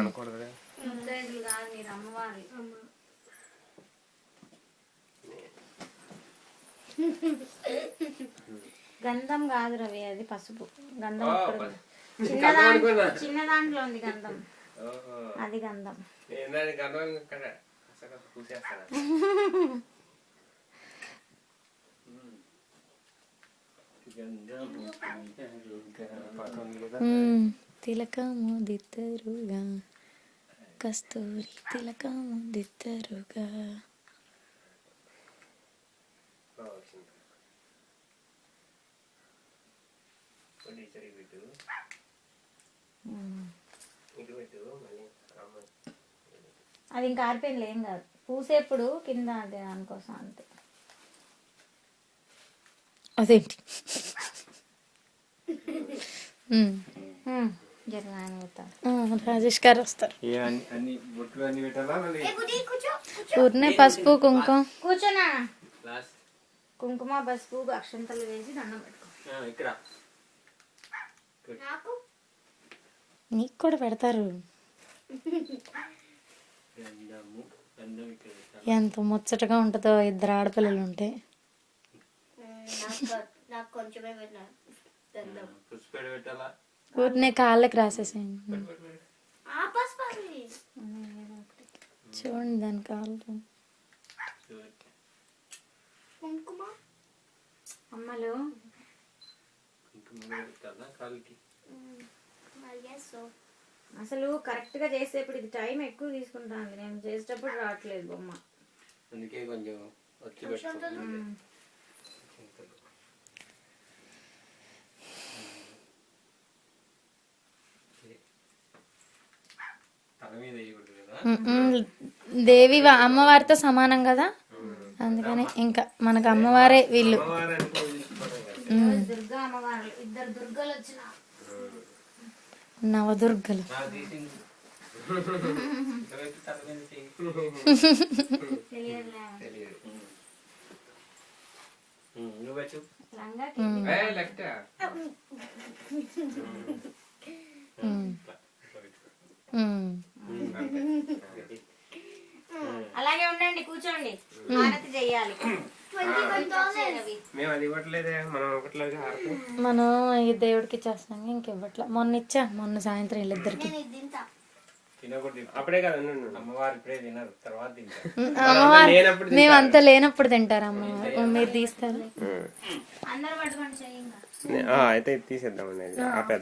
అనకూడదు. గంధం కాదు రవి, అది పసుపు. గంధం చిన్న దాంట్లో ఉంది గంధం, అది గంధం. తిలకము దిద్దరుగా కస్తూరి తిలకము దిద్దరుగా. అది ఇంకా ఆరిపోయింది, ఏం కాదు. పూసేప్పుడు కింద అదే దానికోసం అంతే. అదేంటి రాజేష్ గారు వస్తారు. ఊరినే పసుపు కుంకుమ కూర్చోనా, కుంకుమ పసుపు అక్షంతలు వేసి దండం పెట్టుకో. నీకు కూడా పెడతారు. ఎంత ముచ్చటగా ఉంటుందో ఇద్దరు ఆడపిల్లలు ఉంటే. ఊరినే కాళ్ళకి రాసేసేయండి. చూడండి దాని కాళ్ళు. అమ్మలు అసలు కరెక్ట్ గా చేసేప్పుడు ఇది టైం ఎక్కువ తీసుకుంటాను, నేను చేసేటప్పుడు రావట్లేదు బొమ్మ. అందుకే కొంచెం వచ్చి దేవి అమ్మవారితో సమానం కదా, అందుకని ఇంకా మనకు అమ్మవారే వీళ్ళు. దుర్గా అమ్మవారు, ఇద్దరు దుర్గలు వచ్చిన నవదుర్గలు. అలాగే ఉండండి, కూర్చోండి, హారతి చెయ్యాలి. మనం ఈ దేవుడికి ఇచ్చేస్తాం, ఇంకివ్వట్లే. మొన్న సాయంత్రం వీళ్ళిద్దరికి. అమ్మవారు మేమంతా లేనప్పుడు తింటారు అమ్మవారు, మీరు తీస్తారు. అయితే తీసేద్దాం.